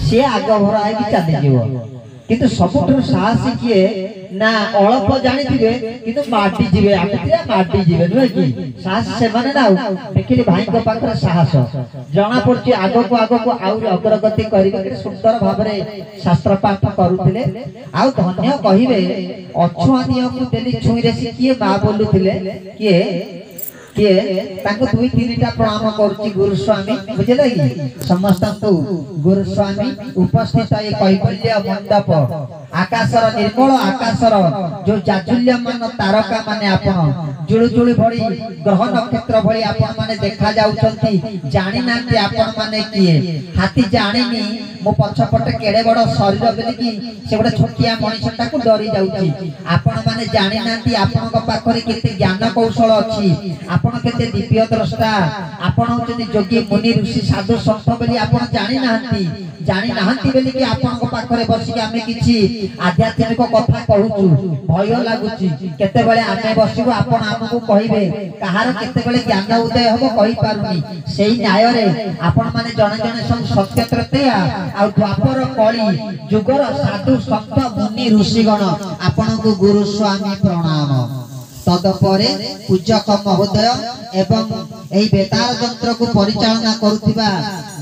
सी आग भरा है चलीज किंतु सबुठ साहसी किए ना अल्प जानी किंतु माटी जीवे माटी जीवे नुहे कि साहस से माने ना देखिले भाई को पाखरे साहस जना पड़छि आगो को आउ अग्रगति करिवे सुंदर भाबरे शास्त्र पाठ करूथिले आउ धन्य कहिवे अछुआ दियो को देली छुई रे किए मा बोलुथिले किए किए ताको दुई तीनटा प्रणाम करछि गुरु स्वामी बुझले कि समस्त को गुरु स्वामी उपस्थित ए कैबल्य मंडप आकाशर निर्मल आकाशर जो जाजुल्यमान तारका माने आपण जुळुजुळी भଳି ग्रह नक्षत्र भଳି आपण माने देखा जाउछंती जानि नांती आपण माने किए हाथी जानिनी मो पछपटे केडे बड़ शरीर बेली कि से गोटे छोटिया मनिषटा को डरी जाउछि आपण माने जानि नांती आपण को पाखरे केते ज्ञान कौशल अछि आपण केते दिव्य द्रष्टा आपण होचनी जोगी मुनि ऋषि साधु संत बेली आपण जानि नाहंती बेली कि आपण को पाखरे बसी कि आमे किछि आध्यात्मिक कथा कहूछु भय लागुछि केते बेले आमे बसिबो आपण हमकु कहिबे कहार केते बेले ज्ञान उदय हबो कहि पारुनी सेही न्याय रे आपण माने जने जने सब सत्य तृतीया आ द्वापर कली जुगर साधु संत मुनि ऋषिगण आपण को गुरु स्वामी प्रणाम तदपरे पूजक महोदय एवं एही बेतार यंत्र को परिचालना करुथिबा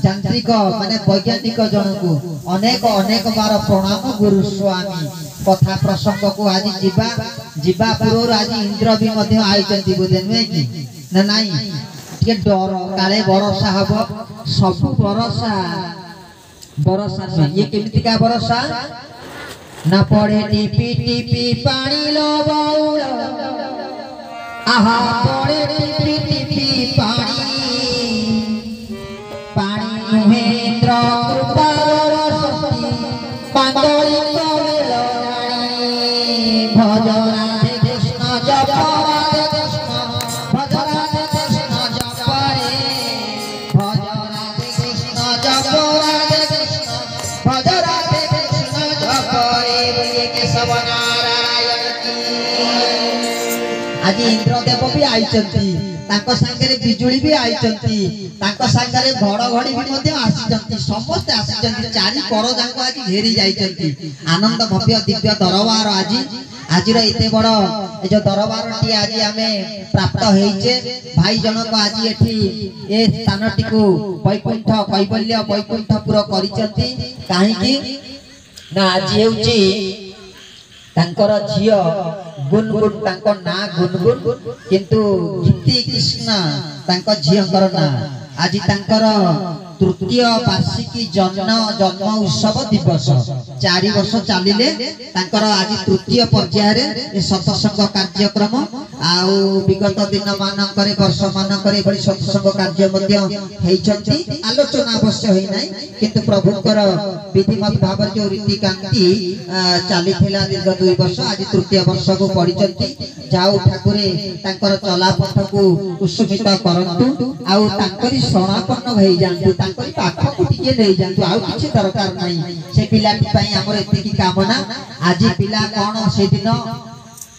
यांत्रिक माने वैज्ञानिक जन को अनेक अनेक बार प्रणाम गुरु स्वामी कथा प्रसंग को आज जीवा पूर्व आज इंद्र भी मध्य आइचंती बोधे नुहे कि ना नाही के डर काले भरोसा हबो सब भरोसा ये केमिति का भरोसा ना पड़े टिपी टिपी पानी लो बाउल आहा पड़े टिपी टिपी पानी महेंद्र कृपार शक्ति पांगली कवेलो रानी भज राधे कृष्ण जप राधे कृष्ण भज राधे कृष्ण जप रे भज राधे कृष्ण जप राधे कृष्ण भज राधे कृष्ण जप रे बोलिए केशव नारायण की आज इंद्रदेव भी आइचंती ताको संगरे बिजुली भी आइचंती ताको संगरे घड़घड़ी भी मध्य आसीचंती समस्त आसीचंती चारि कर जाको आज घेरी जाइचंती आनंद भव्य दिव्य दरबार आज एते बड़ ए जो दरबार टी आज हमें प्राप्त होइचे भाई जनक आज एठी ए स्थानटी को वैकुंठ कैबल्य वैकुंठपुर करिचंती काहे कि ना आज हेउची तांकर झियो गुनगुन तांको ना गुनगुन किंतु गीति कृष्ण तांको झियोंकर ना आज तांकर तृतीय वार्षिकी जन्म उत्सव दिवस 4 वर्ष चलिले तांकर आज तृतीय पर्याय रे सत्संग कार्यक्रम आउ विगत दिन मानकरे वर्ष मानकरे बड़ी सत्संग कार्य मध्य हेइछंती आलोचना अवश्य होई नै किंतु प्रभुकर विधिमत भाव जो रीति कांति चलीथिला दीर्घ 2 वर्ष आज तृतीय वर्ष को पड़िचंती जाऊ ठाकुरे तांकर चला पथ को कुसुमित करंतु आउ तांकरी शरणापन्न भई जांतु तांकरी पाख को टिके नै जांतु आउ किछि दरकार नै से पिलाटी पई हमर एतिकी कामना आज पिला कोन से दिन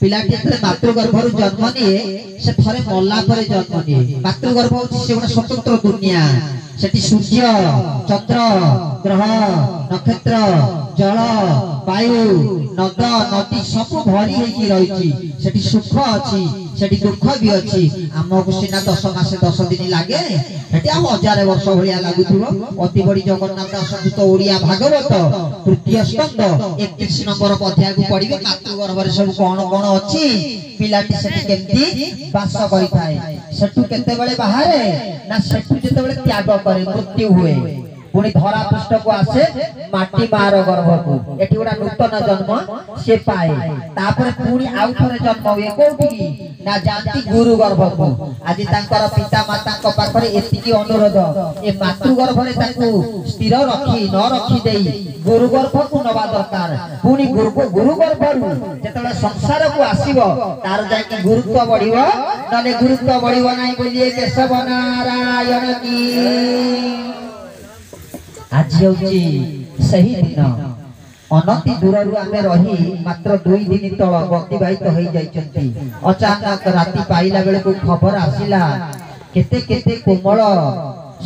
पिलाटी मातृगर्भर जन्म निये से थरे मल्ला पर जन्म निये मातृगर्भ होछि से गोटे स्वतंत्र दुनिया सेठी सूर्य चंद्र ग्रह नक्षत्र जल वायु नद नदी सब भरी होई रही सेठी सुख अछि सेठी दुख भी अछि हमको सिना 10 मास 10 दिन लागे सेठी हम 1000 वर्ष भलिया लागुथुबो अति बड़ी जगन्नाथ संस्कृत ओडिया भागवत तृतीय स्कंद 31 नंबर अध्याय को पढिबे मातृगर्भ रे सब कोन अछि पिलाटी सेठी केमती वास करि थाए सेठु केते बेले बाहरे ना सेठु जते बेले त्याग करे मृत्यु हुए पुणी धरा पृष्ठ को आसे माटी मार गर्भ को एठी गोटा नूतन जन्म से पाए तापर पुणी आउ थरे जन्म हुए कोठी ना जानती गुरु गर्भ को आज तांकर पिता माता को पाखरे एतिकी अनुरोध ए मातृ गर्भ रे ताकू स्थिर रखी न रखी देई गुरु गर्भ को नवा दरकार पुणी गुरु गर्भ रु जेतले संसार को आसीबो तार जाकी गुरुत्व बढ़िबो नले गुरुत्व बढ़िबो नाही बोलिए केशव नारायण की आज होची सही दिन अनति दूर आमे रही मात्र 2 दिन तल अतिबाहित हो जाइछंती अचानक राति पाइला बेले को खबर आसिला केते केते कोमल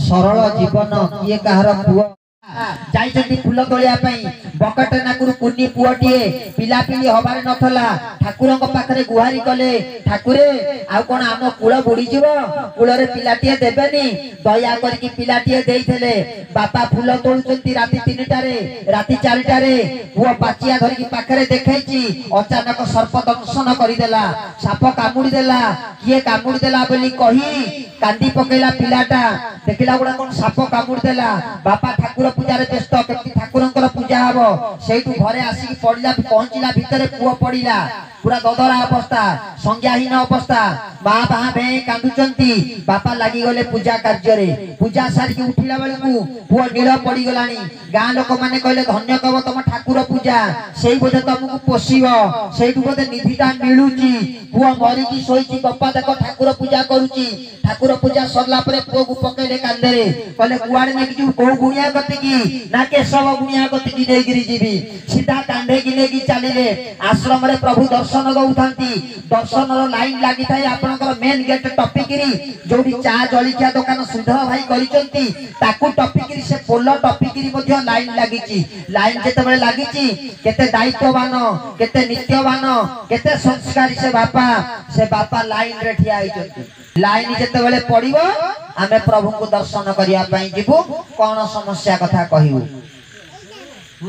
सरल जीवन किए कहार पुआ जाइछन्ती फूल तोलिया पई बकट नाकुर कुन्नी पुअटिए पिलापिली हबार नथला ठाकुरଙ୍କ पाखरे गुहारी कले ठाकुरे आ कोन आम कुळ बुडी जीवो कुळरे पिलाटिए देबेनी दया करके पिलाटिए देइथले बापा फूल तोलुचन्ती राती 3टा रे राती 4टा रे पुओ पाचिया धरि की पाखरे देखैची अचानक सर्प दंशन करि देला साप कामुडी देला किए कामुडी देला बोली कही कांदी पकेला पिलाटा देखिला गुडा कोन साप कामुडी देला बापा ठाकुर पूजा रे व्यस्त केति ठाकुरंकर पूजा हबो सेठु घरे आसी पड़िला पहुंचिला भितरे पुओ पड़िला पूरा ददरा अवस्था संज्ञाहीन अवस्था बा बा भे कांदुचंती बापा लागि गले पूजा कार्य रे पूजा सारी के उठिला बेले को पुओ नीळ पड़ी गलानी गां लोक माने कहले धन्य कब तम ठाकुर पूजा सेई बोधे तुमको पोसीबो सेठु बोधे निधिटा मिलुची पुओ मरी की सोईची बापा देखो ठाकुर पूजा करूची ठाकुर पूजा सरला परे पुओ को पकेले कांदे रे कहले कुआडे ने कि को गुणिया गति की ना के सब गुणिया गति की नै गिरी जीवी सीधा कांधे की नेकी चलीले आश्रम रे प्रभु दर्शन दउथांती दर्शन रो लाइन लागि थाई आपनकर मेन गेट टपिकिरी जोडी चा जलिखिया दुकान सुधर भाई करिसंती ताकू टपिकिरी से पोल टपिकिरी मध्ये लाइन लागिची लाइन जेते बेले लागिची केते दायित्ववान केते नित्यवान केते संस्कारी से बापा लाइन रे ठिया आइचंती लाइन जेते बेले पड़िबो आमे प्रभु को दर्शन करिया पई जिबु कोन समस्या कथा कहिबु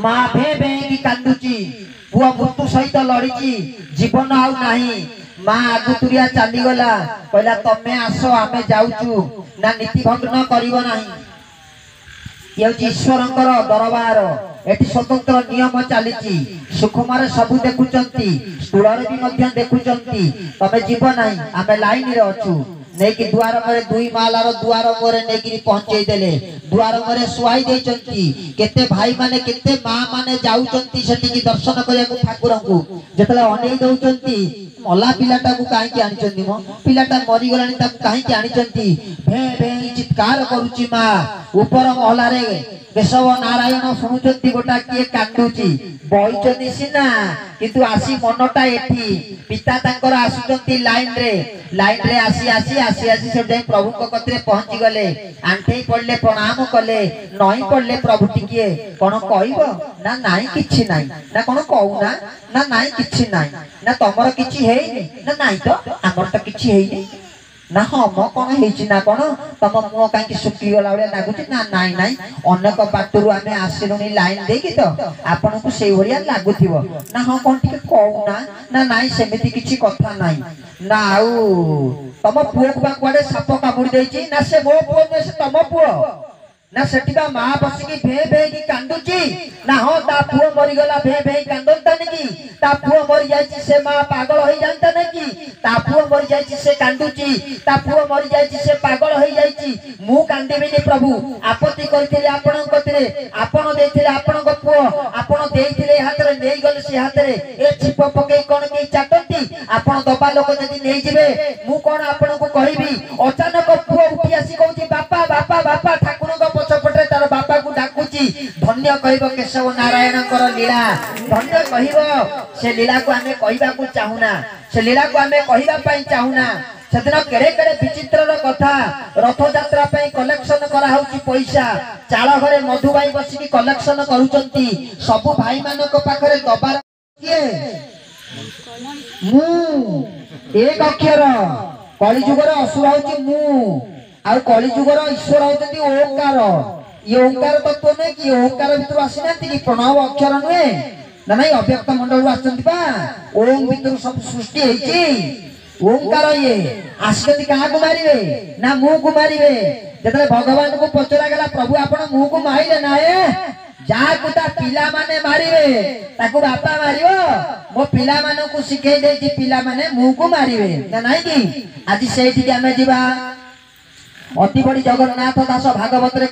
मां भे भे की कांदुची पुआ मृत्यु सहित लड़ीची जीवन आउ नाही मां आगुतुरिया चली गला कहला तमे आसो आमे जाउचू ना नीति भंग न करिवो नाही ये ईश्वरंकर दरबार एटी स्वतंत्र नियम चलीची सुखमरे सबु देखुचंती स्थूलरे भी मध्य देखुचंती तमे जीव नाही आमे लाइन रे अछु नहीं कि द्वार मरे दुई मालार द्वार मोरे नहीं कि पहुंचे देले द्वार मरे सुआई देचंती केते भाई माने केते मां माने जाउचंती सेठी की दर्शन करिया को ठाकुर को जेतले अनेई दउचंती मला पिलाटा को काहे की आनिचंती मो पिलाटा मरी गलानी ताकू काहे की आनिचंती भे भे चित्कार करूची मां ऊपर महला रे केशव नारायण सुनुचंती गोटा किए कांदुची बइचंती सिना किंतु आसी मनटा एठी पिता तांकर आसुचंती लाइन रे आसी आसी आसी आसी से जाई प्रभु को कतरे पहुंची गले आंठे पड़ले प्रणाम कले नई पड़ले प्रभु टिके कोन कहइबो ना नाही किछि नाही ना कोन कहू ना नाही किछि नाही ना तमर किछि हेइनी ना नाही तो हमर तो किछि हेइनी ना हम कोन हेछि ना कोन तम मुह काई कि सुकी गला बले लागुची ना नाही नाही अनेक बाटरू आमे आसिलुनी लाइन देकी तो आपन को सेई भरिया लागुथिबो ना हम कोन टिके कहू ना नाही सेमिति किछि कथा नाही ना आउ तम पुओ को कुआडे साप कामुडी देछि ना से मो पुओ ने से तम पुओ ना सेटिबा मां बसिकी भे भे की कांदुची ना हो ता पुओ मरि गला भे भे कांदोता नेकी ता पुओ मरि जायछि से मां पागल होई जानता नेकी ता पुओ मरि जायछि से कांदुची ता पुओ मरि जायछि से पागल होई जायछि मु कांदेबिनी प्रभु आपत्ति करथिले आपन कतरे आपन देथिले आपन को पुओ आपन देथिले हातरे नेई गले से हातरे ए छिप पके कोन के चाटंती आपन दबा लोक जदी नेई जिवे मु कोन आपन को कहिबी अचानक पुओ उठी आसी कहउची बापा बापा बापा ठाकुर को पछपटे तार बापा को डाकुची धन्य कहबो केशव नारायण कर लीला धन्य कहबो से लीला को हमें कहबा को चाहुना से लीला को हमें कहबा पई चाहुना सेदिन केड़े केड़े विचित्र कथा रथ यात्रा पे कलेक्शन करा होची पैसा चाळ घरे मधुबाई बसी की कलेक्शन करूचंती सब भाई मानको पाखरे दबार किए मु एक अक्षर कली जुगर असुर होची मु आ कली जुगर ईश्वर होचंती ओंकार ये ओंकार तत्व ने कि ओंकार भीतर आसीनांती कि प्रणव अक्षर नुए ना नहीं अव्यक्त मंडल आछंती बा ओम भीतर सब सृष्टि हेची ओंकार ये आसकती कहा को मारिवे ना मुंह को मारिवे जतले भगवान को पचरा गला प्रभु आपण मुंह को मारिले ना ए जा कुता पिला माने मारिवे ताको बापा मारियो मो पिला माने को सिखै देछि पिला माने मुंह को मारिवे ना नाही कि आज सेठी के हमें जीवा अति बड़ी जगन्नाथ दास भागवत रे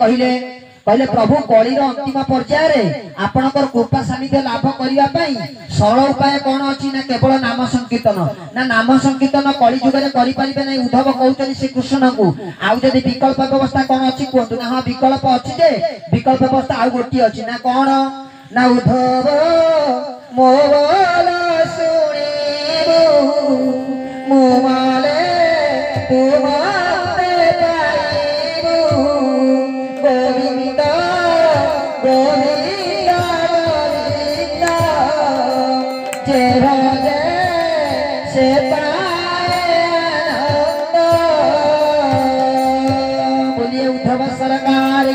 कहले प्रभु कलिर अंतिम पर्याय रे आपनकर कृपा सानिध्य लाभ करिया पई सरल उपाय कोन अछि ना केवल नाम संकीर्तन ना नाम संकीर्तन कलि जुग रे करि परिबे नै उद्धव कहउचनि श्री कृष्ण को आउ जदि विकल्प व्यवस्था कोन अछि कोंतु ना हां विकल्प अछि जे विकल्प व्यवस्था आउ गोटी अछि ना कोन ना उद्धव मोवाला सुनिबो मोवाले तुमाते पाइबो गोविंद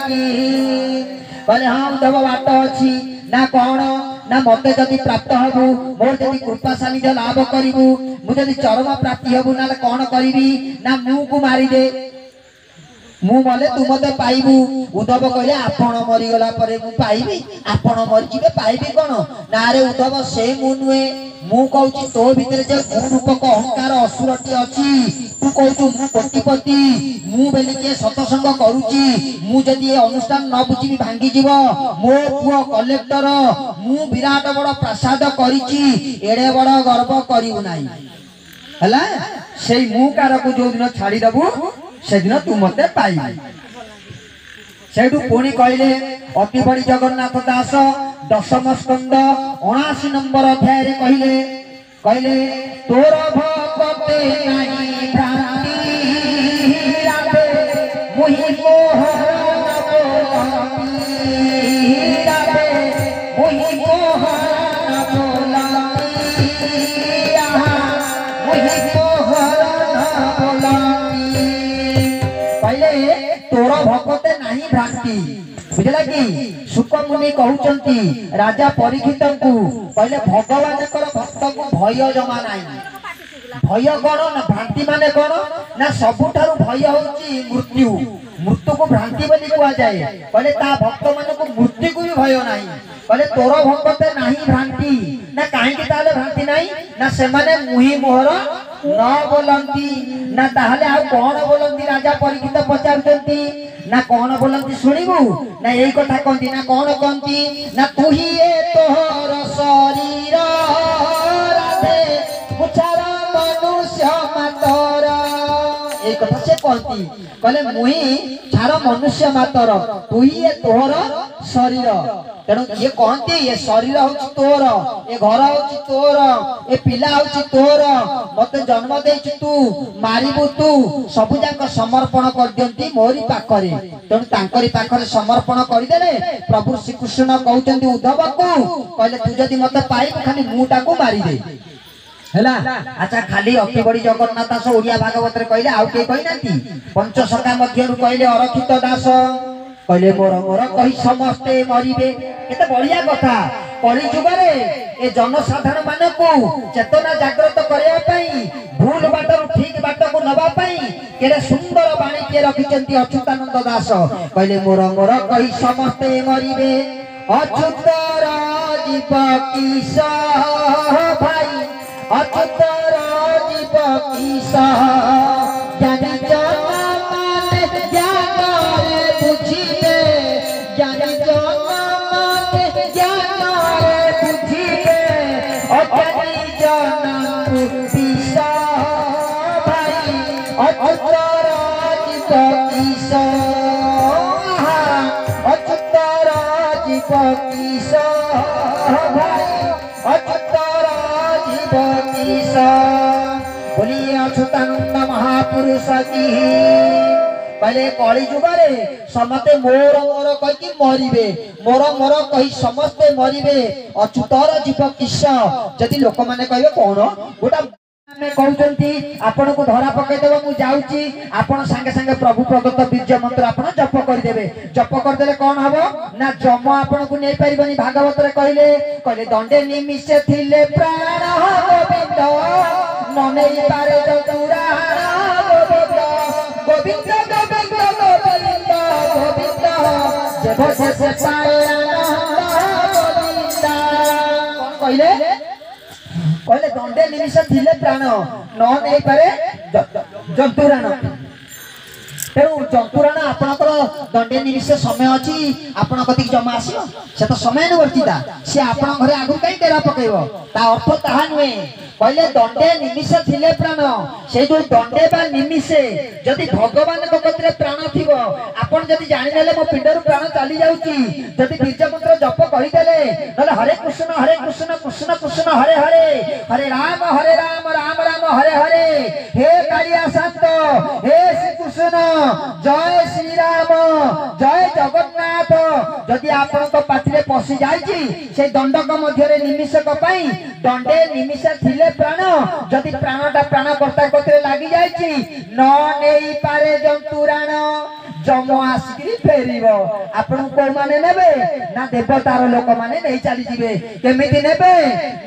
की कहले हाँ उद्धव बाट अच्छी ना कौन ना मते जदि प्राप्त हबु मोर जदि कृपा सानिध्य लाभ करिवु मु जदि चरम प्राप्ति हबु ना कौन करिवि ना मु को मारी दे मु मले तू मते पाइबु उद्धव कहले आपण मरी गला परे मु पाइबि आपण मरि जिबे पाइबि कोन ना रे उद्धव से मु नुए मु कहूची तो भितर जे रूपक अहंकार असुरटी अछि तू कहू मु कोटिपति मु बेली के सतसंग करूची मु जदि अनुष्ठान न बुझी भांगी जीव मो पुओ कलेक्टर मु विराट बड़ प्रसाद करिची एडे बड़ गर्व करिउ नाही हला सेई मु कार को जो दिन छाड़ी दबु से दिन तू मते पाइबि सेठू पुणी कहले अति बड़ी जगन्नाथ दास दशम स्कंद 79 नंबर अध्याय रे कहले कहले तोर भक्ते नाही भ्रांति राधे मोहि मोहन बोलामी राधे मोहि मोहन बोलामी मोहि मोहन बोलामी कहले तोर भक्ते नाही भ्रांति बुझला कि सुक मुनि कहउचंती राजा परीक्षित को कहले भगवान भक्त को भय जमा नाही भय कोन ना भ्रांति माने कोन ना सबुठारु भय होची मृत्यु मृत्यु को भ्रांति बोली कुआ जाए कहले ता भक्त मान को मृत्यु को भी भय नाही कहले तोर भक्ते नाही भ्रांति ना काहे कि ताले भ्रांति नाही ना से माने मुहि मोहर न बोलंती ना ताले आ कोन बोलंती राजा परीक्षित पचारचंती ना कौन बोलती शुणिबू ना यही कथा कहती ना कौन कहती ना तू ही तोहर शरीर राधे मुछार मनुष्य मातर यही कथा से कहती कहले मुही छार मनुष्य मातर तू ही तोहर शरीर तेणु ये कहती ये शरीर हूँ तोर ये घर हूँ तोर ये पिला हूँ तोर मत जन्म दे तू मारिबू तू सबुजाक समर्पण कर दियंती मोरी पाखरे तेणु तांकरी पाखरे समर्पण करदेले प्रभु श्रीकृष्ण कहते उद्धव को कहले तू जदि मत पाइबू खाली मुटा को मारी दे हैला अच्छा खाली अति बड़ी जगन्नाथ दास ओडिया भागवत रे कहले आउ के कहि नाती पंचसखा मध्यरु कहले अरक्षित दास कहले मोर मोर कहि समस्ते मरिबे केते बढ़िया कथा कलि जुग रे ए जनसाधारण मान को चेतना जागृत करया पई भूल बाटर ठीक बाट को नबा पई केरे सुंदर बाणी के रखिचंती अच्युतानंद दास कहले मोर मोर कहि समस्ते मरिबे अच्युत राजीव किसा भाई अच्युत राजीव किसा ज्ञानी जना माने ज्ञान रे बुझिबे ज्ञानी जना माने ज्ञान रे बुझिबे अज्ञानी जना किसा भाई अच्युत राजीव किसा अच्युत राजीव किसा भाई अच्युत बोलिए अच्युतानंद महापुरुष की पहले कलि जुग रे समते मोर मोर कहि मरिबे मोर मोर कहि समस्ते मरिबे अच्युतर जीव किस जदि लोक माने कहबे कोन गोटा मैं कहउचंती आपण को धरा पकई देबो मु जाउची आपण संगे संगे प्रभु प्रदत्त बीज मंत्र आपण जप कर देबे जप कर देले कोन हबो ना जम आपण को नै परिबनी भागवत रे कहले कहले दंडे निमिषे थिले प्राण गोविंद न नै पारे जतुराण गोविंद गोविंद गोविंद गोविंद गोविंद जेब से पाए आनंद गोविंद कोन कहले कहले दंडे निमिष थिले प्राण न नै पारे जंतुराण तेणु जंतुराण आपणकर दंडे निमिष समय अच्छी आपण कति जमा आसो से तो समय वर्तिता सी आपण घरे आगु कहीं डेरा पकेब ता अर्थ ताहा नुहे कहले दंडे निमिष थिले प्राण से जो दंडे बा निमिषे जदि भगवान कतिरे प्राण थिबो आपण जदि जानि नेले मो पिंडरु प्राण चली जाउची जदि बीज मंत्र जप करि देले नले हरे कृष्ण कृष्ण कृष्ण हरे हरे हरे राम राम राम हरे हरे हे कालिया संत हे श्री कृष्ण जय श्री राम जय जगन्नाथ जदि आपण तो पातिरे पसी जाईची से दंडक मध्यरे निमिषक पई दंडे निमिष थिले प्राण जदि प्राणटा प्राण कर्ता कतरे लागि जाईची न नेई पारे जंतुराण जम यम आसिकी फेरिबो आपण को माने नेबे ना देवतार लोक माने नै चली जिवे केमिति नेबे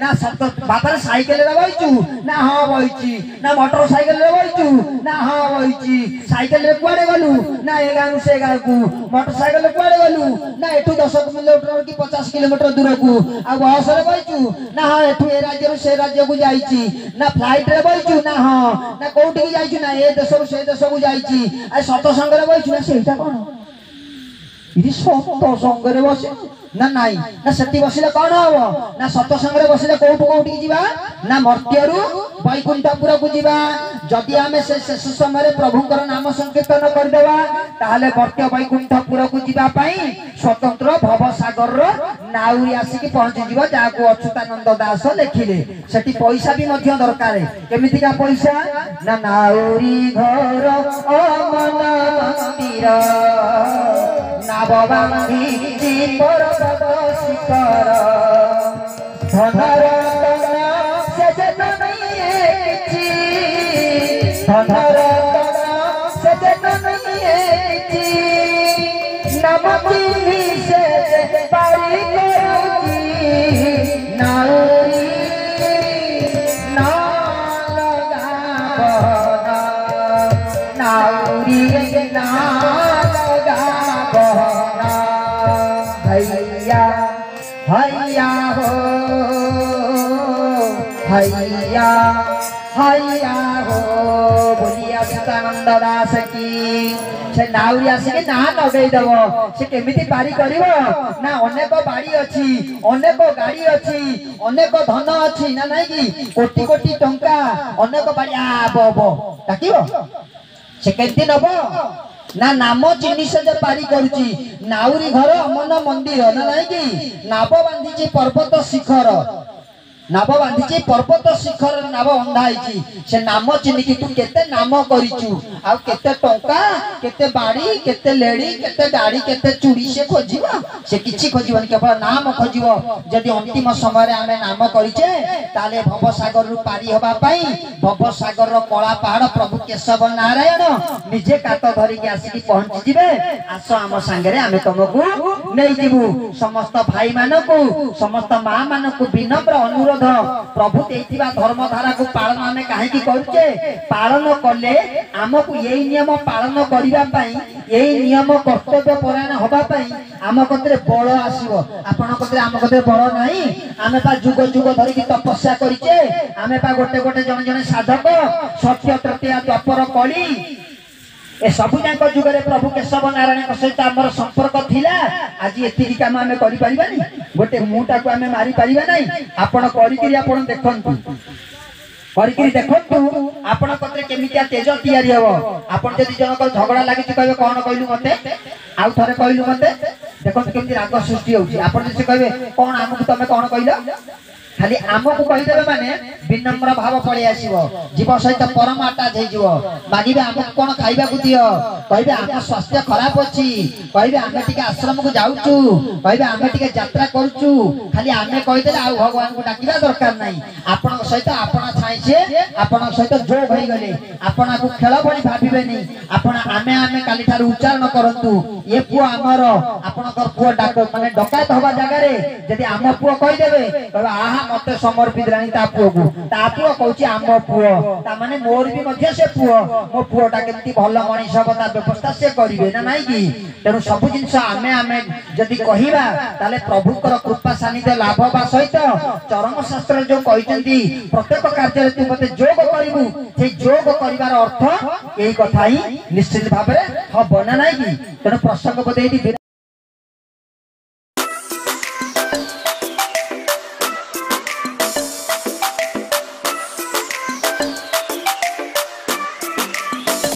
ना सत बापर साइकिल रे बइचू ना हां बइची ना मोटर साइकिल रे बइचू ना हां बइची साइकिल रे कुआडे गलू ना ए गानु से गाकू मोटर साइकिल रे कुआडे गलू ना एठू 10 किलोमीटर की 50 किलोमीटर दूर को आ बस रे बइचू ना हां एठू ए राज्य रो से राज्य को जाईची ना फ्लाइट रे बइचू ना हां ना कोउठी की जाईचू ना ए देश रो से देश को जाईची आ सत संग रे बइचू ना सेटा कोन इदी सत संग रे बसे ना नाई ना सती बसिले कोन हो ना सत संग रे बसिले कोउठी जीवा ना मर्त्यरु वैकुंठपुर को जीवा जदि आमे से शेष समय रे प्रभुकर नाम संकीर्तन कर देबा ताले मर्त्य वैकुंठपुर को जीवा पई स्वतंत्र भवसागर रो नाउरी आसी की पहुंची जीवा जाको अच्युतानंद दास लिखिले सेठी पैसा भी मध्य दरकार केमिति का पैसा ना नाउरी घर अमन मंदिर नाबबांधी पर शिखर धनर से जननी धनर से जननी नमकी से पारी करूची नाउरी ना लगा बहना नाउरी ना लगा बहना भैया हैया हो हैया हैया हो बोलिया अच्युतानंद दास की से नाउरी आसिके ना लगे देबो से केमिति पारी करिवो ना अनेक बाड़ी अछि अनेक गाड़ी अछि अनेक धन अछि ना नै की कोटी कोटी टंका अनेक बाड़ी आ बो ताकिवो से केति नबो ना नाम चिन्ह से जे पारी करूची नाउरी घर अमन मंदिर ना नै की नाव बांधीची पर्वत शिखर नाव बांधीची पर्वत शिखर नाव बंधाईची से नाम चिन्ह की तू केते नाम करिचू आ केते टंका केते बाड़ी केते लेडी केते गाड़ी केते चूड़ी से खोजिबो से किछि खोजिबन केवल नाम खोजिबो यदि अंतिम समय रे आमे नाम करिचे ताले भवसागर रु पारी होबा पई भवसागर रो कला पहाड़ प्रभु केशव नारायण निजे काट धरि के आसी पहुंची जिवे आसो आम संगे रे आमे तुमको नै जिवु समस्त भाई मानको समस्त मां मानको विनम्र अनुरोध प्रभु देथिबा धर्म धारा को पालन आमे काहे की करूचे पालन करले हमकु एई नियम पालन करिबा पई एई नियम कर्तव्य परायण होबा पई आम कतरे बळ आसीबो आपण कतरे आम कतरे बळ नाही आमे पा जुग जुग धरि की तपस्या करिचे आमे पा गोटे गोटे जण जण साधक सत्य तृतीया द्वापर कली ए सबु जाक जुगरे प्रभु केशव नारायण सहित आमर संपर्क थिला आज एति काम आमे करि परिबानी गोटे मुटा को आमे मारी परिबा नै आपण करि करी आपण देखंतु करि करी देखंतु आपण कतरे केमितिया तेज तयारी हबो आपण जदि जनक झगड़ा लागि छि कहबे कोन कहलु मते आउ थरे कहलु मते देखंतु केमिति राग सृष्टि होउछि आपण जे कहबे कोन हमकु तमे कोन कहलो खाली आमको कहि देबे माने विनम्र भाव पळि आसीबो जीव सहित परम अटैच हे जीवो मागिबे हमकु कोन खाइबा को दियो कहबे हम स्वास्थ्य खराब अछि कहबे हम टिके आश्रम को जाउचू कहबे हम टिके यात्रा करचू खाली आमे कहि देले आ भगवान को डाकिबा दरकार नै आपण सहित आपण छाइछे आपण सहित जोग होई गले आपण को खेल भली भाबिबे नै आपण आमे आमे काली थार उच्चारण करंतु ए पुओ हमर आपनकर पुओ डाक माने डकायत होबा जगह रे जदि आम पुओ कहि देबे कहबे आहा मते समर्पित रानी ता पुओ को ता पुओ कहूची आम पुओ ता माने मोर भी मध्य से पुओ मो पुओटा केमती भलो मनीष होबता व्यवस्था से करिवे ना नाही की तेनु सब जिंस आमे आमे जदि कहिबा ताले प्रभुकर कृपा सानिध्य लाभ बा सहित चरम शास्त्र जो कहिचंती प्रत्येक कार्य रे तू मते जोग करिवु से जोग करिवार अर्थ एई कथा ही निश्चित भाबरे हबो ना नाही की तेनु प्रसंग बदैती